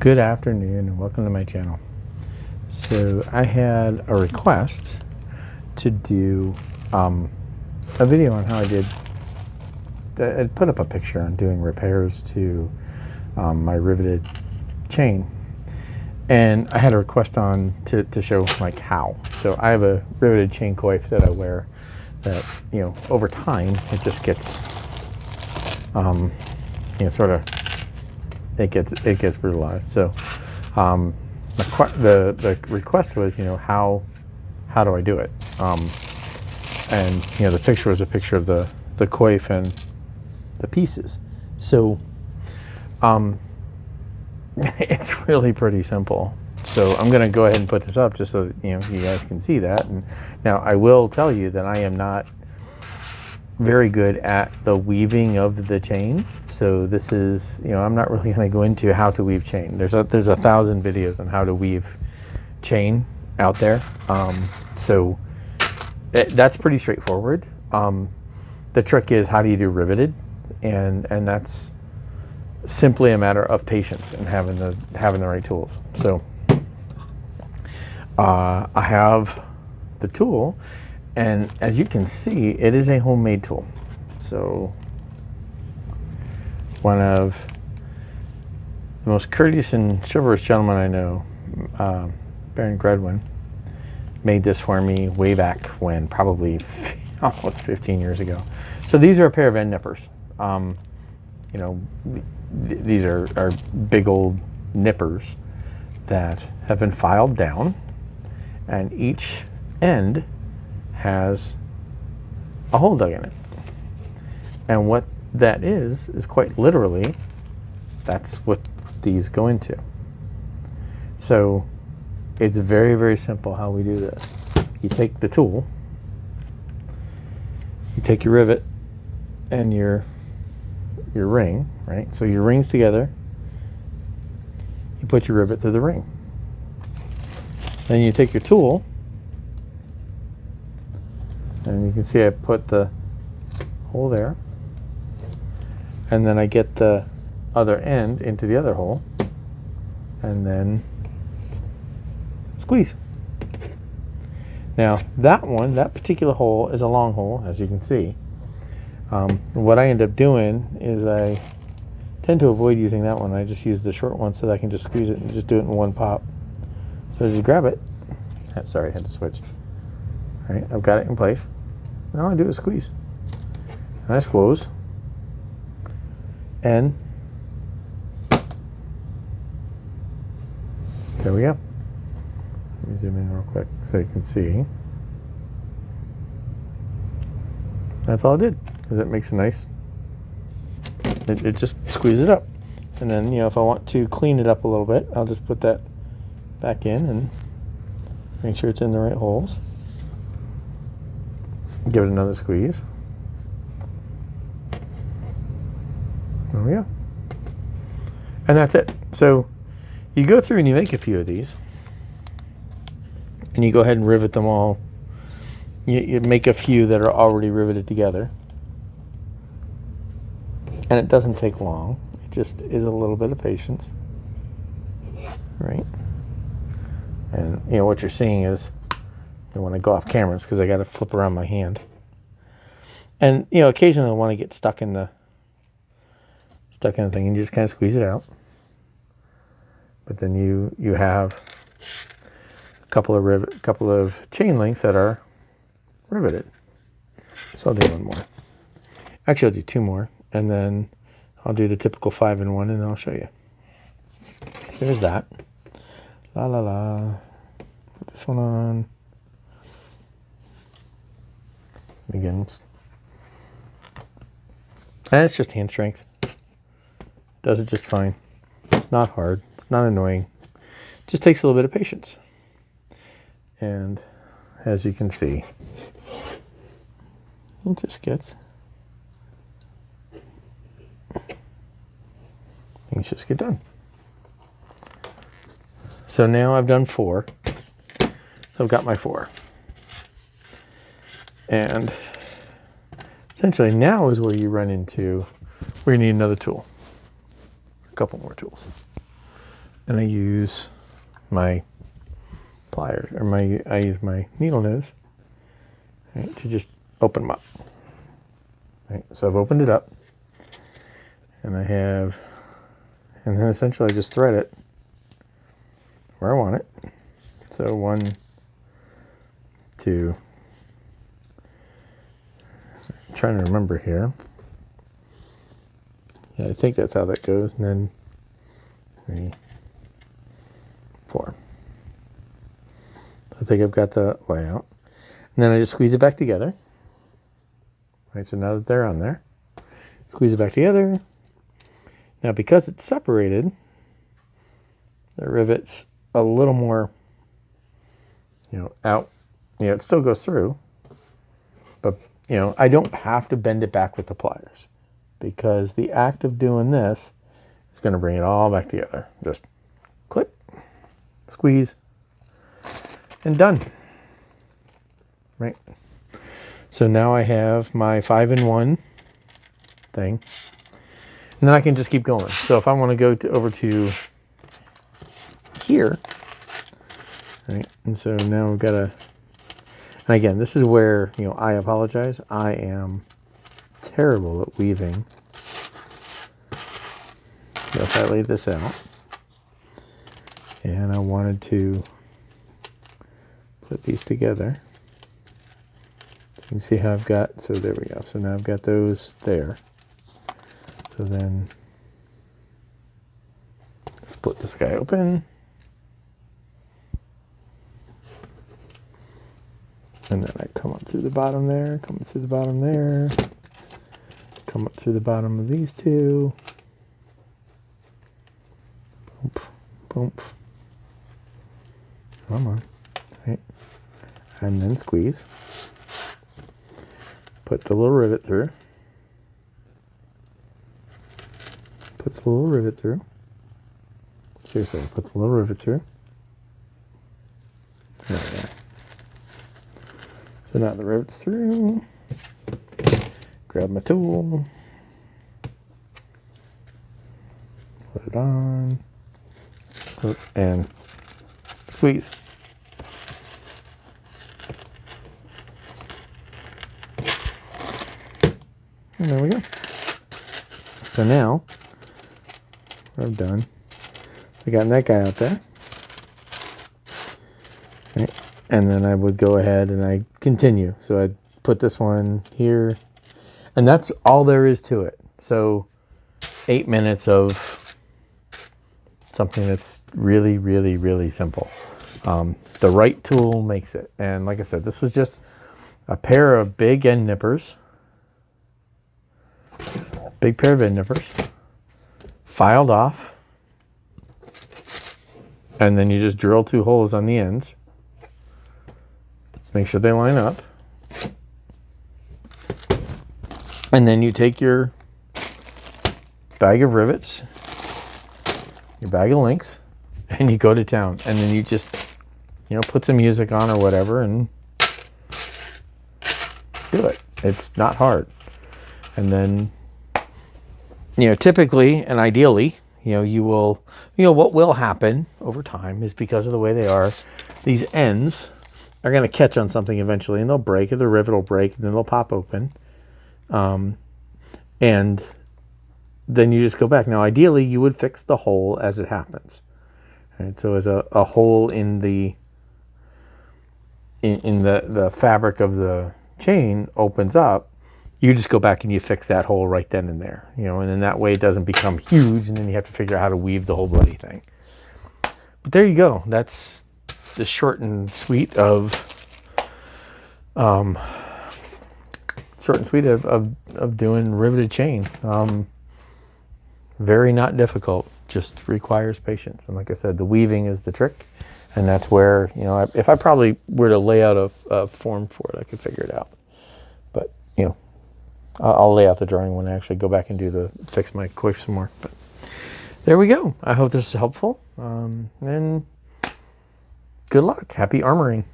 Good afternoon and welcome to my channel. So I had a request to do a video on how I put up a picture on doing repairs to my riveted chain, and I had a request on to show like how. So I have a riveted chain coif that I wear that, you know, over time it just gets sort of it gets brutalized. So the request was, how do I do it? And the picture was a picture of the coif and the pieces. So it's really pretty simple. So I'm going to go ahead and put this up just so that, you guys can see that. And now I will tell you that I am not very good at the weaving of the chain. So this is, I'm not really going to go into how to weave chain. There's 1,000 videos on how to weave chain out there. So that's pretty straightforward. The trick is, how do you do riveted? And that's simply a matter of patience and having the right tools. So I have the tool, and as you can see, it is a homemade tool. So one of the most courteous and chivalrous gentlemen I know, Baron Gredwin, made this for me way back when, probably almost 15 years ago. So these are a pair of end nippers. These are big old nippers that have been filed down, and each end has a hole dug in it. And what that is quite literally, that's what these go into. So it's very, very simple how we do this. You take the tool, you take your rivet and your ring, right? So your ring's together, you put your rivet through the ring. Then you take your tool, and you can see I put the hole there, and then I get the other end into the other hole, and then squeeze. Now that particular hole is a long hole, as you can see. What I end up doing is I tend to avoid using that one. I just use the short one so that I can just squeeze it and just do it in one pop. So as you grab it, sorry, I had to switch. All right, I've got it in place. Now all I do is squeeze. And I squeeze. And there we go. Let me zoom in real quick so you can see. That's all it did, because it makes a nice, it just squeezes up. And then, if I want to clean it up a little bit, I'll just put that back in and make sure it's in the right holes. Give it another squeeze. There we go. And that's it. So you go through and you make a few of these, and you go ahead and rivet them all. You make a few that are already riveted together, and it doesn't take long. It just is a little bit of patience, right? And what you're seeing is, when I go off camera, it's because I got to flip around my hand, and occasionally I want to get stuck in the thing, and you just kind of squeeze it out. But then you have a couple of chain links that are riveted. So I'll do one more. Actually, I'll do two more, and then I'll do the typical 5-in-1, and then I'll show you. So there's that. La la la. Put this one on. Again, and it's just hand strength. Does it just fine. It's not hard. It's not annoying. It just takes a little bit of patience. And as you can see, it just gets, things just get done. So now I've done 4. So I've got my 4. And essentially now is where you run into where you need another tool. A couple more tools. and I use my pliers, or I use my needle nose, right, to just open them up. Right, so I've opened it up, and and then essentially I just thread it where I want it. So 1, 2, I'm trying to remember here. Yeah, I think that's how that goes, and then 3, 4. I think I've got the layout. And then I just squeeze it back together. Right, so now that they're on there, squeeze it back together. Now because it's separated, the rivet's a little more, out. It still goes through, but, I don't have to bend it back with the pliers, because the act of doing this is going to bring it all back together. Just clip, squeeze, and done. Right. So now I have my 5-in-1 thing, and then I can just keep going. So if I want to go over to here, right, and so now we've got to, and again, this is where, I apologize. I am terrible at weaving. So if I laid this out, and I wanted to put these together, you can see how I've got, so there we go. So now I've got those there. So then split this guy open. And then I come up through the bottom there, come up through the bottom there, come up through the bottom of these two. Boom, boom. Come on. Right. And then squeeze. Put the little rivet through. Put the little rivet through. Seriously, put the little rivet through. There we go. So now the rivet's through. Grab my tool. Put it on. And squeeze. And there we go. So now, what I've done, I got that guy out there. Right. And then I would go ahead and I continue. So I'd put this one here. And that's all there is to it. So 8 minutes of something that's really, really, really simple. The right tool makes it. And like I said, this was just a pair of big end nippers. Big pair of end nippers. Filed off. And then you just drill 2 holes on the ends. Make sure they line up. And then you take your bag of rivets, your bag of links, and you go to town. And then you just, put some music on or whatever and do it. It's not hard. And then, typically and ideally, you will, what will happen over time is because of the way they are, these ends are going to catch on something eventually and they'll break, or the rivet will break and then they'll pop open. And then you just go back. Now, ideally, you would fix the hole as it happens. Right? So as a hole in the fabric of the chain opens up, you just go back and you fix that hole right then and there. And then that way it doesn't become huge and then you have to figure out how to weave the whole bloody thing. But there you go. That's the short and sweet of doing riveted chain. Very not difficult, just requires patience. And like I said, the weaving is the trick. And that's where, if I probably were to lay out a form for it, I could figure it out. But, I'll lay out the drawing when I actually go back and fix my coif some more. But there we go. I hope this is helpful. And good luck. Happy armoring.